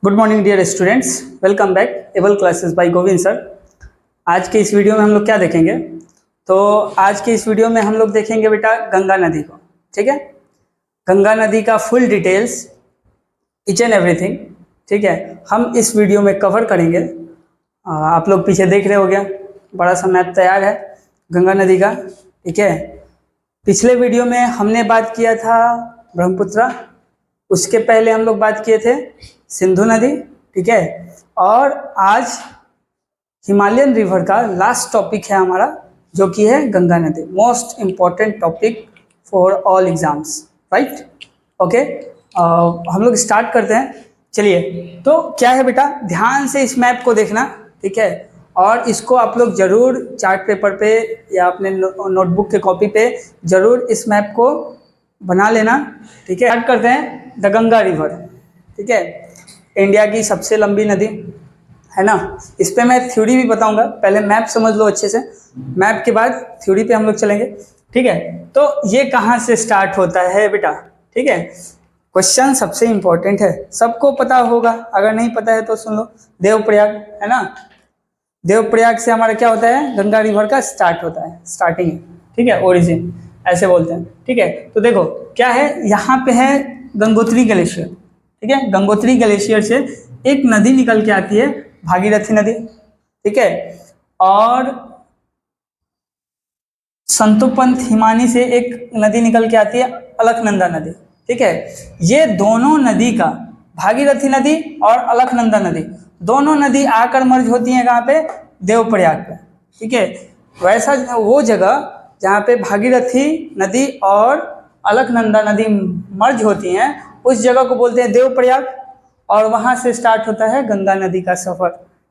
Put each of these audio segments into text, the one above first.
Good morning dear students, welcome back able classes by Govind sir. आज के इस video में हम लोग क्या देखेंगे? तो आज के इस वीडियो में हम लोग देखेंगे बेटा गंगा नदी को। ठीक है, गंगा नदी का full details, each and everything. ठीक है, हम इस वीडियो में कवर करेंगे। आप लोग पीछे देख रहे हो गया, बड़ा सा मैप तैयार है गंगा नदी का। ठीक है, पिछले वीडियो में हमने बात किया था ब्रह्मपुत्र, उसके पहले हम लोग बात किए थे सिंधु नदी। ठीक है, और आज हिमालयन रिवर का लास्ट टॉपिक है हमारा, जो कि है गंगा नदी। Most important topic for all exams, right? Okay, हम लोग स्टार्ट करते हैं। चलिए, तो क्या है बेटा, ध्यान से इस मैप को देखना। ठीक है, और इसको आप लोग जरूर चार्ट पेपर पे या अपने नोटबुक के कॉपी पे जरूर इस मैप को बना लेना। ठीक है, स्टार्ट करते हैं द गंगा रिवर। ठीक है, इंडिया की सबसे लंबी नदी है ना। इस पे मैं थ्योरी भी बताऊंगा, पहले मैप समझ लो अच्छे से, मैप के बाद थ्योरी पे हम लोग चलेंगे। ठीक है, तो ये कहाँ से स्टार्ट होता है बेटा? ठीक है, क्वेश्चन सबसे इम्पोर्टेंट है, सबको पता होगा, अगर नहीं पता है तो सुन लो। देवप्रयाग है ना, देवप्रयाग से हमारा क्या होता है, गंगा रिवर का स्टार्ट होता है, स्टार्टिंग। ठीक है, ओरिजिन ऐसे बोलते हैं। ठीक है, तो देखो क्या है, यहाँ पे है गंगोत्री ग्लेशियर। ठीक है, गंगोत्री ग्लेशियर से एक नदी निकल के आती है, भागीरथी नदी। ठीक है, और संतोपंथ हिमानी से एक नदी निकल के आती है, अलकनंदा नदी। ठीक है, ये दोनों नदी का, भागीरथी नदी और अलकनंदा नदी, दोनों नदी आकर मर्ज होती हैं कहाँ पे? देवप्रयाग पे। ठीक है, वैसा वो जगह जहाँ पे भागीरथी नदी और अलकनंदा नदी मर्ज होती हैं, उस जगह को बोलते हैं देवप्रयाग, और वहाँ से स्टार्ट होता है गंगा नदी का सफर।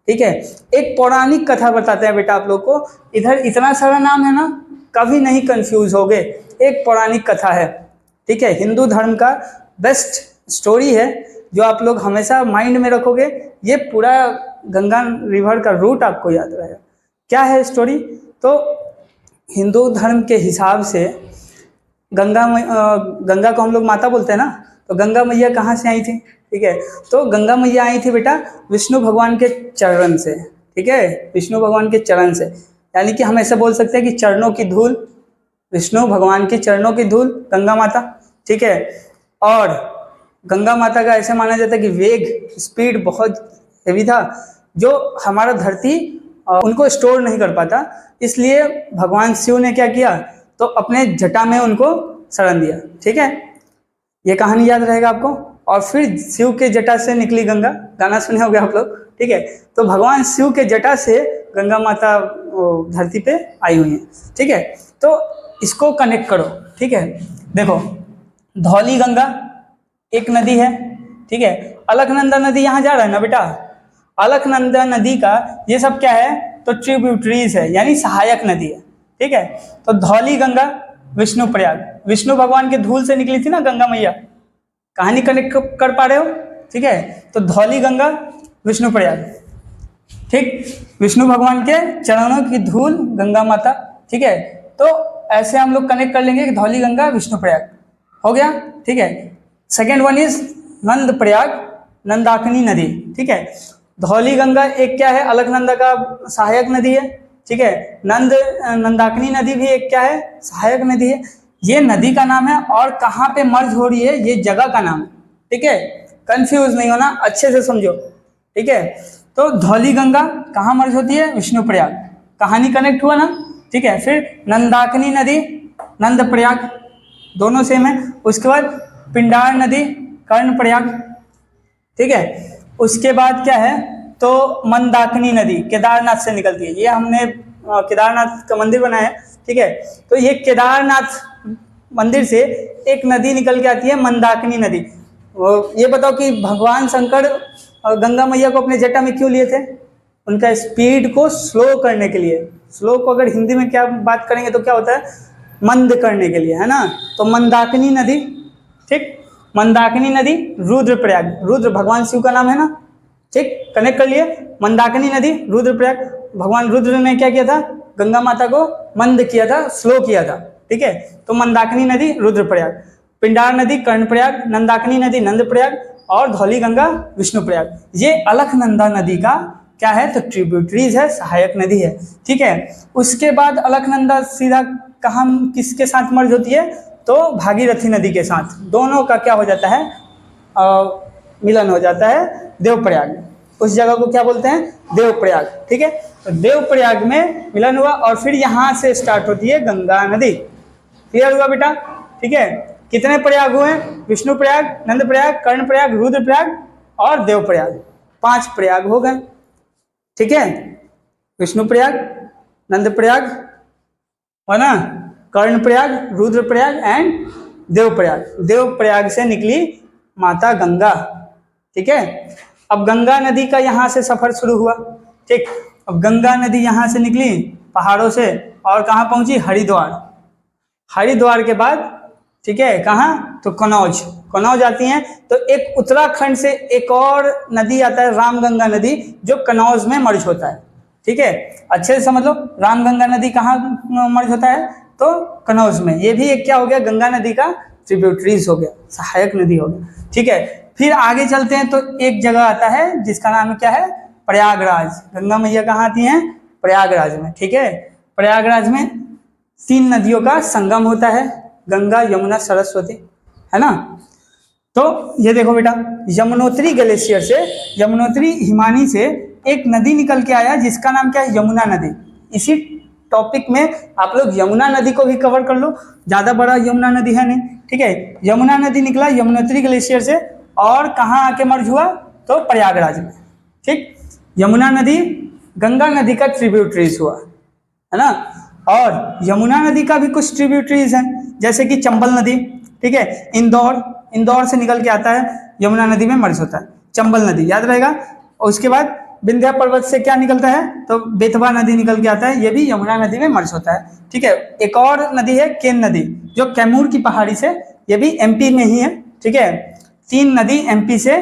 ठीक है, एक पौराणिक कथा बताते हैं बेटा आप लोग को, इधर इतना सारा नाम है ना, कभी नहीं कंफ्यूज होगे। एक पौराणिक कथा है, ठीक है, हिंदू धर्म का बेस्ट स्टोरी है, जो आप लोग हमेशा माइंड में रखोगे। ये पूरा गंगा रिवर का रूट आपको याद रहेगा। क्या है स्टोरी? तो हिंदू धर्म के हिसाब से गंगा को हम लोग माता बोलते हैं ना, तो गंगा मैया कहाँ से आई थी? ठीक है, तो गंगा मैया आई थी बेटा विष्णु भगवान के चरण से। ठीक है, विष्णु भगवान के चरण से, यानी कि हम ऐसे बोल सकते हैं कि चरणों की धूल, विष्णु भगवान के चरणों की धूल गंगा माता। ठीक है, और गंगा माता का ऐसे माना जाता है कि वेग, स्पीड बहुत हेवी था, जो हमारा धरती उनको स्टोर नहीं कर पाता, इसलिए भगवान शिव ने क्या किया, तो अपने जटा में उनको शरण दिया। ठीक है, ये कहानी याद रहेगा आपको। और फिर शिव के जटा से निकली गंगा, गाना सुने होंगे आप लोग। ठीक है, तो भगवान शिव के जटा से गंगा माता धरती पे आई हुई है। ठीक है, तो इसको कनेक्ट करो। ठीक है, देखो धौली गंगा एक नदी है। ठीक है, अलकनंदा नदी यहाँ जा रहा है ना बेटा, अलकनंदा नदी का ये सब क्या है, तो ट्रिब्यूटरीज है, यानी सहायक नदी है। ठीक है, तो धौली गंगा विष्णु प्रयाग, विष्णु भगवान के धूल से निकली थी ना गंगा मैया, कहानी कनेक्ट कर पा रहे हो? ठीक है, तो धौली गंगा विष्णु प्रयाग, ठीक, विष्णु भगवान के चरणों की धूल गंगा माता। ठीक है, तो ऐसे हम लोग कनेक्ट कर लेंगे कि धौली गंगा विष्णु प्रयाग हो गया। ठीक है, सेकेंड वन इज नंद प्रयाग, नंदाकिनी नदी। ठीक है, धौली गंगा एक क्या है, अलकनंदा का सहायक नदी है। ठीक है, नंदाकिनी नदी भी एक क्या है, सहायक नदी है। ये नदी का नाम है, और कहाँ पे मर्ज हो रही है, ये जगह का नाम है। ठीक है, कंफ्यूज नहीं होना, अच्छे से समझो। ठीक है, तो धौली गंगा कहाँ मर्ज होती है, विष्णु प्रयाग, कहानी कनेक्ट हुआ ना। ठीक है, फिर नंदाकिनी नदी, नंद प्रयाग, दोनों सेम है। उसके बाद पिंडार नदी, कर्ण प्रयाग। ठीक है, उसके बाद क्या है, तो मंदाकिनी नदी केदारनाथ से निकलती है। ये हमने केदारनाथ का मंदिर बनाया है। ठीक है, तो ये केदारनाथ मंदिर से एक नदी निकल के आती है, मंदाकिनी नदी। ये बताओ कि भगवान शंकर गंगा मैया को अपने जटा में क्यों लिए थे? उनका स्पीड को स्लो करने के लिए। स्लो को अगर हिंदी में क्या बात करेंगे तो क्या होता है, मंद करने के लिए, है ना। तो मंदाकिनी नदी, ठीक, मंदाकिनी नदी रुद्रप्रयाग, रुद्र भगवान शिव का नाम है ना। ठीक, कनेक्ट कर लिए, मंदाकिनी नदी रुद्रप्रयाग, भगवान रुद्र ने क्या किया था, गंगा माता को मंद किया था, स्लो किया था। ठीक है, तो मंदाकिनी नदी रुद्रप्रयाग। पिंडार नदी कर्णप्रयाग, नंदाकिनी नदी नंदप्रयाग और धौलीगंगा विष्णुप्रयाग। ये अलकनंदा नदी का क्या है, तो ट्रिब्यूटरीज है, सहायक नदी है। ठीक है, उसके बाद अलकनंदा सीधा कहाँ किसके साथ मर्ज होती है, तो भागीरथी नदी के साथ, दोनों का क्या हो जाता है, मिलन हो जाता है देवप्रयाग। उस जगह को क्या बोलते हैं, देवप्रयाग। ठीक है, तो देवप्रयाग में मिलन हुआ और फिर यहाँ से स्टार्ट होती है गंगा नदी। क्लियर हुआ बेटा? ठीक है, कितने प्रयाग हुए, विष्णुप्रयाग, नंदप्रयाग, कर्णप्रयाग, रुद्रप्रयाग और देवप्रयाग, 5 प्रयाग हो गए। ठीक है, विष्णुप्रयाग, नंदप्रयाग है ना, कर्णप्रयाग, रुद्रप्रयाग एंड देवप्रयाग। देवप्रयाग से निकली माता गंगा। ठीक है, अब गंगा नदी का यहाँ से सफर शुरू हुआ। ठीक, अब गंगा नदी यहाँ से निकली पहाड़ों से और कहाँ पहुंची, हरिद्वार। हरिद्वार के बाद ठीक है कहाँ, तो कनौज। कनौज आती हैं तो एक उत्तराखंड से एक और नदी आता है रामगंगा नदी, जो कनौज में मर्ज होता है। ठीक है, अच्छे से समझ लो, रामगंगा नदी कहाँ मर्ज होता है, तो कनौज में। ये भी एक क्या हो गया, गंगा नदी का ट्रिब्यूटरीज हो गया, सहायक नदी हो गया। ठीक है, फिर आगे चलते हैं तो एक जगह आता है जिसका नाम क्या है, प्रयागराज। गंगा मैया कहाँ आती हैं, प्रयागराज में। ठीक है, प्रयागराज में 3 नदियों का संगम होता है, गंगा, यमुना, सरस्वती, है ना। तो ये देखो बेटा, यमुनोत्री ग्लेशियर से, यमुनोत्री हिमानी से एक नदी निकल के आया जिसका नाम क्या है, यमुना नदी। इसी टॉपिक में आप लोग यमुना नदी को भी कवर कर लो, ज़्यादा बड़ा यमुना नदी है नहीं। ठीक है, यमुना नदी निकला यमुनोत्री ग्लेशियर से और कहाँ आके मर्ज हुआ, तो प्रयागराज में। ठीक, यमुना नदी गंगा नदी का ट्रिब्यूटरीज हुआ, है ना। और यमुना नदी का भी कुछ ट्रिब्यूटरीज हैं, जैसे कि चंबल नदी। ठीक है, इंदौर से निकल के आता है, यमुना नदी में मर्ज होता है, चंबल नदी याद रहेगा। और उसके बाद विंध्या पर्वत से क्या निकलता है, तो बेतवा नदी निकल के आता है, ये भी यमुना नदी में मर्ज होता है। ठीक है, एक और नदी है केन नदी, जो कैमूर की पहाड़ी से, ये भी एमपी में ही है। ठीक है, 3 नदी एमपी से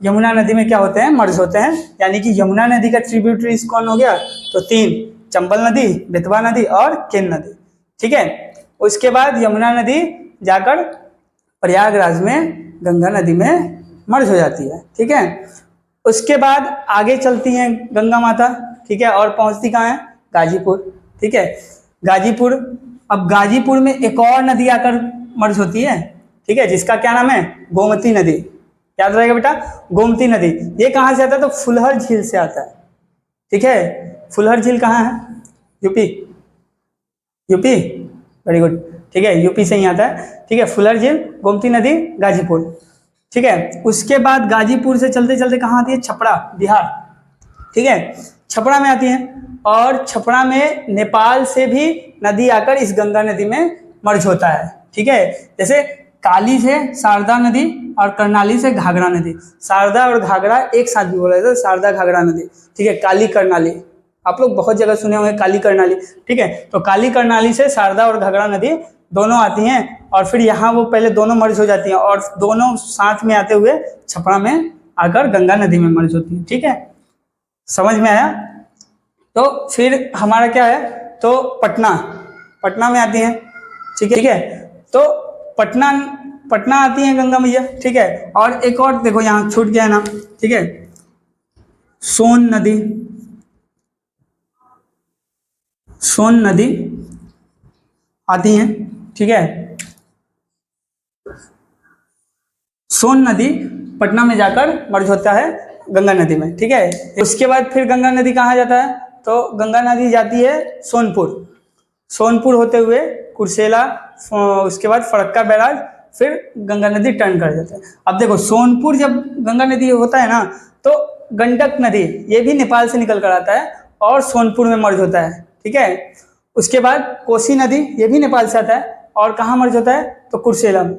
यमुना नदी में क्या होते हैं, मर्ज होते हैं। यानी कि यमुना नदी का ट्रिब्यूटरीज कौन हो गया, तो 3, चंबल नदी, बेतवा नदी और केन नदी। ठीक है, उसके बाद यमुना नदी जाकर प्रयागराज में गंगा नदी में मर्ज हो जाती है। ठीक है, उसके बाद आगे चलती हैं गंगा माता। ठीक है, और पहुंचती कहाँ है, गाजीपुर। ठीक है, गाजीपुर, अब गाजीपुर में एक और नदी आकर मर्ज होती है। ठीक है, जिसका क्या नाम है, गोमती नदी। याद रहेगा बेटा, गोमती नदी। ये कहाँ से आता है, तो फुलहर झील से आता है। ठीक है, फुलहर झील कहाँ है, यूपी, वेरी गुड। ठीक है, यूपी से ही आता है। ठीक है, फुलहर झील, गोमती नदी, गाजीपुर। ठीक है, उसके बाद गाजीपुर से चलते चलते कहाँ आती है, छपरा, बिहार। ठीक है, छपरा में आती है और छपरा में नेपाल से भी नदी आकर इस गंगा नदी में मर्ज होता है। ठीक है, जैसे काली से शारदा नदी और कर्णाली से घाघरा नदी। शारदा और घाघरा एक साथ भी बोला जाता है, शारदा घाघरा नदी। ठीक है, काली कर्णाली, आप लोग बहुत जगह सुने होंगे काली कर्णाली। ठीक है, तो काली कर्णाली से शारदा और घाघरा नदी दोनों आती हैं और फिर यहाँ वो पहले दोनों मर्ज हो जाती हैं और दोनों साथ में आते हुए छपरा में आकर गंगा नदी में मर्ज होती है। ठीक है, समझ में आया। तो फिर हमारा क्या है, तो पटना में आती हैं। ठीक है, तो पटना आती हैं गंगा मैया। ठीक है, और एक और देखो यहाँ छूट गया है ना। ठीक है, सोन नदी आती हैं। ठीक है, सोन नदी पटना में जाकर मर्ज होता है गंगा नदी में। ठीक है, उसके बाद फिर गंगा नदी कहाँ जाता है, तो गंगा नदी जाती है सोनपुर होते हुए कुर्सेला, उसके बाद फरक्का बैराज, फिर गंगा नदी टर्न कर जाता है। अब देखो सोनपुर जब गंगा नदी होता है ना, तो गंडक नदी ये भी नेपाल से निकल कर आता है और सोनपुर में मर्ज होता है। ठीक है, उसके बाद कोसी नदी ये भी नेपाल से आता है और कहाँ मर्ज होता है, तो कुर्सेला में।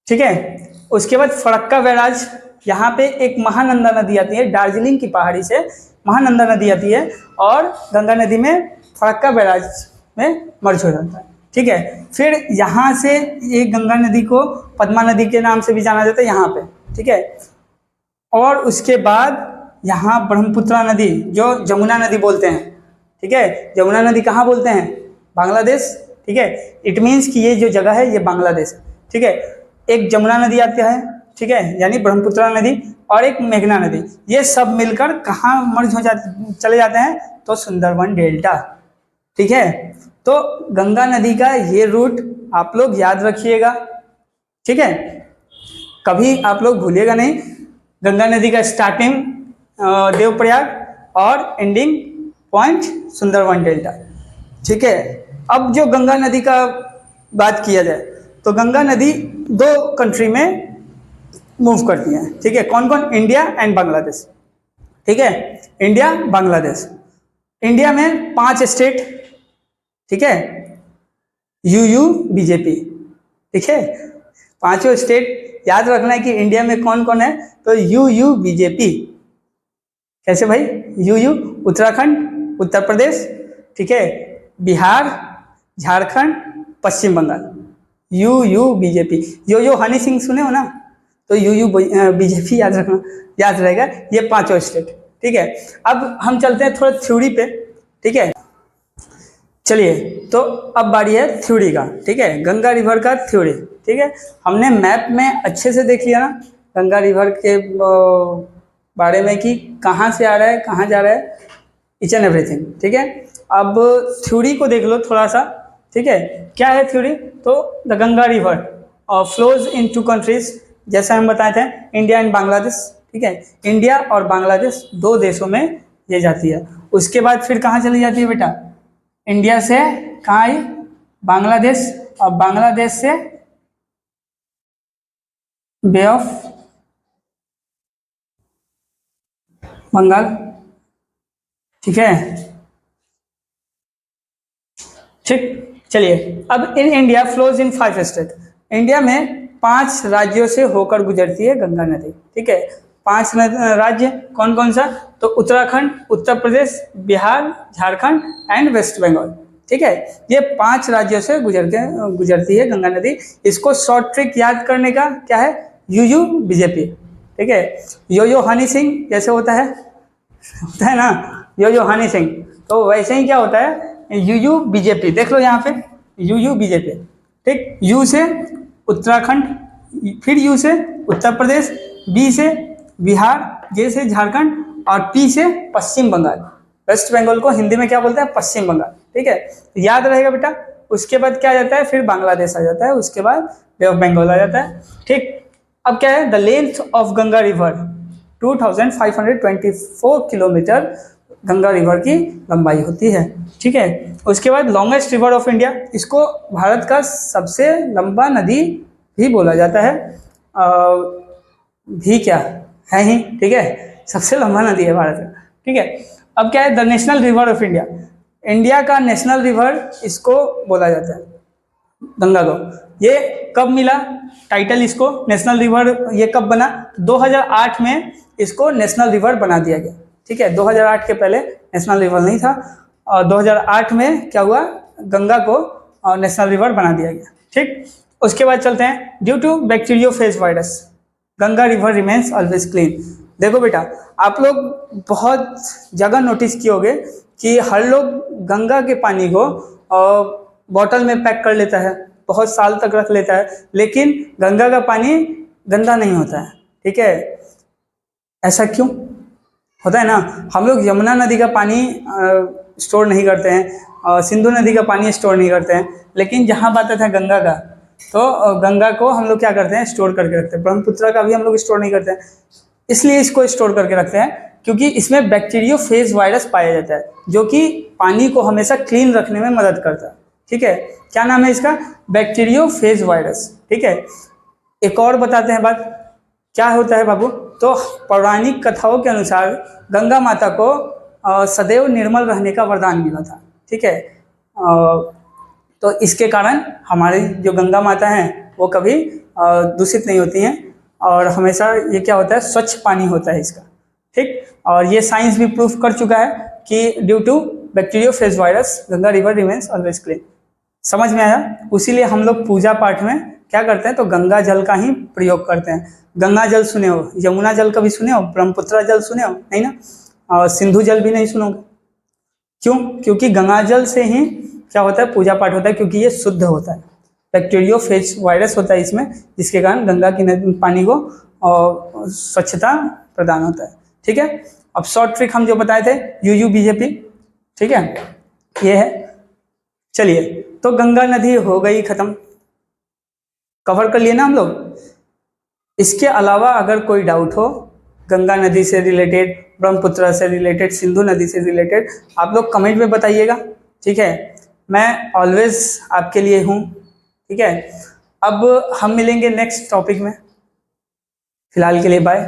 ठीक है, उसके बाद फरक्का बैराज, यहाँ पे एक महानंदा नदी आती है, दार्जिलिंग की पहाड़ी से महानंदा नदी आती है और गंगा नदी में फरक्का बैराज में मर्ज हो जाता है। ठीक है, फिर यहाँ से ये गंगा नदी को पद्मा नदी के नाम से भी जाना जाता है यहाँ पे। ठीक है, और उसके बाद यहाँ ब्रह्मपुत्रा नदी जो जमुना नदी बोलते हैं। ठीक है, जमुना नदी कहाँ बोलते हैं, बांग्लादेश। ठीक है, इट मीन्स कि ये जो जगह है ये बांग्लादेश है। ठीक है, एक जमुना नदी आती है, ठीक है, यानी ब्रह्मपुत्र नदी, और एक मेघना नदी, ये सब मिलकर कहाँ मर्ज हो जाते चले जाते हैं, तो सुंदरवन डेल्टा, ठीक है। तो गंगा नदी का ये रूट आप लोग याद रखिएगा, ठीक है, कभी आप लोग भूलिएगा नहीं। गंगा नदी का स्टार्टिंग देवप्रयाग और एंडिंग पॉइंट सुंदरवन डेल्टा, ठीक है। अब जो गंगा नदी का बात किया जाए तो गंगा नदी 2 कंट्री में मूव करती हैं, ठीक है। कौन कौन? इंडिया एंड बांग्लादेश, ठीक है, इंडिया बांग्लादेश। इंडिया में 5 स्टेट, ठीक है, यूयू बीजेपी, ठीक है, 5 स्टेट याद रखना है कि इंडिया में कौन कौन है, तो यूयू बीजेपी। कैसे भाई? यूयू उत्तराखंड, उत्तर प्रदेश, ठीक है, बिहार, झारखंड, पश्चिम बंगाल, यूयू बीजेपी। यो हनी सिंह सुने हो ना, तो यूयू बीजेपी याद रखना, याद रहेगा, ये 5 स्टेट, ठीक है। अब हम चलते हैं थोड़ा थ्योरी पे, ठीक है। चलिए, तो अब बारी है थ्योरी का, ठीक है, गंगा रिवर का थ्योरी, ठीक है। हमने मैप में अच्छे से देख लिया ना गंगा रिवर के बारे में कि कहाँ से आ रहा है, कहाँ जा रहा है, ईच एंड एवरीथिंग, ठीक है। अब थ्योरी को देख लो थोड़ा सा, ठीक है। क्या है थ्योरी? तो the Ganga river flows in 2 countries, जैसा हम बताए थे, इंडिया एंड बांग्लादेश, ठीक है। इंडिया और बांग्लादेश 2 देशों में ये जाती है। उसके बाद फिर कहाँ चली जाती है बेटा? इंडिया से कहाँ आई? बांग्लादेश, और बांग्लादेश से बे ऑफ बंगाल, ठीक है, ठीक। चलिए, अब in India flows in 5 state, India में 5 राज्यों से होकर गुजरती है गंगा नदी, ठीक है। 5 राज्य कौन कौन सा? तो उत्तराखंड, उत्तर प्रदेश, बिहार, झारखंड एंड वेस्ट बंगाल, ठीक है। ये 5 राज्यों से गुजरती है गंगा नदी। इसको शॉर्ट ट्रिक याद करने का क्या है? यूयू बीजेपी, ठीक है। यो हनी सिंह जैसे होता है ना, यो हनी सिंह, तो वैसे ही क्या होता है, यूयू बीजेपी। देख लो यहाँ पे, यूयू बीजेपी, ठीक। यू से उत्तराखंड, फिर यू से उत्तर प्रदेश, बी से बिहार, जे से झारखंड, और पी से पश्चिम बंगाल। वेस्ट बंगाल को हिंदी में क्या बोलते हैं? पश्चिम बंगाल, ठीक है, याद रहेगा बेटा। उसके बाद क्या आ जाता है? फिर बांग्लादेश आ जाता है, उसके बाद बे ऑफ बंगाल आ जाता है, ठीक। अब क्या है? The length of Ganga river 2524 kilometre Ganga river की लंबाई होती है, ठीक है। उसके बाद लॉन्गेस्ट रिवर ऑफ इंडिया, इसको भारत का सबसे लंबा नदी भी बोला जाता है, भी क्या है ही, ठीक है, सबसे लंबा नदी है भारत का, ठीक है। अब क्या है? The national river of India, India का नेशनल रिवर इसको बोला जाता है, गंगा को। ये कब मिला टाइटल इसको नेशनल रिवर? ये कब बना? 2008 में इसको नेशनल रिवर बना दिया गया, ठीक है। 2008 के पहले नेशनल रिवर नहीं था, और 2008 में क्या हुआ? गंगा को नेशनल रिवर बना दिया गया, ठीक। उसके बाद चलते हैं, due to bacteriophage virus Ganga river remains always clean. देखो बेटा, आप लोग बहुत जगह नोटिस किए होंगे कि हर लोग गंगा के पानी को बॉटल में पैक कर लेता है, बहुत साल तक रख लेता है, लेकिन गंगा का पानी गंदा नहीं होता है, ठीक है। ऐसा क्यों होता है ना? हम लोग यमुना नदी का पानी स्टोर नहीं करते हैं, सिंधु नदी का पानी स्टोर नहीं करते हैं, लेकिन जहाँ बात आता है गंगा का, तो गंगा को हम लोग क्या करते हैं? स्टोर करके रखते हैं। ब्रह्मपुत्र का भी हम लोग स्टोर नहीं करते हैं, इसलिए इसको स्टोर करके रखते हैं क्योंकि इसमें बैक्टीरियोफेज वायरस पाया जाता है, जो कि पानी को हमेशा क्लीन रखने में मदद करता है, ठीक है। क्या नाम है इसका? बैक्टीरियोफेज वायरस, ठीक है। एक और बताते हैं बात, क्या होता है बाबू? तो पौराणिक कथाओं के अनुसार गंगा माता को सदैव निर्मल रहने का वरदान मिला था, ठीक है। तो इसके कारण हमारी जो गंगा माता हैं वो कभी दूषित नहीं होती हैं, और हमेशा ये क्या होता है? स्वच्छ पानी होता है इसका, ठीक। और ये साइंस भी प्रूफ कर चुका है कि due to bacteriophage virus Ganga river remains always clean. समझ में आया? उसीलिए हम लोग पूजा पाठ में क्या करते हैं? तो गंगा जल का ही प्रयोग करते हैं। गंगा जल सुने हो, यमुना जल कभी सुने हो, ब्रह्मपुत्र जल सुने हो? नहीं ना, और सिंधु जल भी नहीं सुनोगे। क्यों? क्योंकि गंगा जल से ही क्या होता है? पूजा पाठ होता है, क्योंकि ये शुद्ध होता है। बैक्टीरियोफेज वायरस होता है इसमें, जिसके कारण गंगा की पानी को स्वच्छता प्रदान होता है। ठीक है, अब शॉर्ट ट्रिक हम जो बताए थे UUBJP, ठीक है, ये है। चलिए, तो गंगा नदी हो गई खत्म, कवर कर लिए ना हम लोग। इसके अलावा अगर कोई डाउट हो गंगा नदी से रिलेटेड, ब्रह्मपुत्र से रिलेटेड, सिंधु नदी से रिलेटेड, आप लोग कमेंट में बताइएगा। ठीक है, मैं ऑलवेज आपके लिए हूँ। ठीक है, अब हम मिलेंगे नेक्स्ट टॉपिक में, फिलहाल के लिए बाय।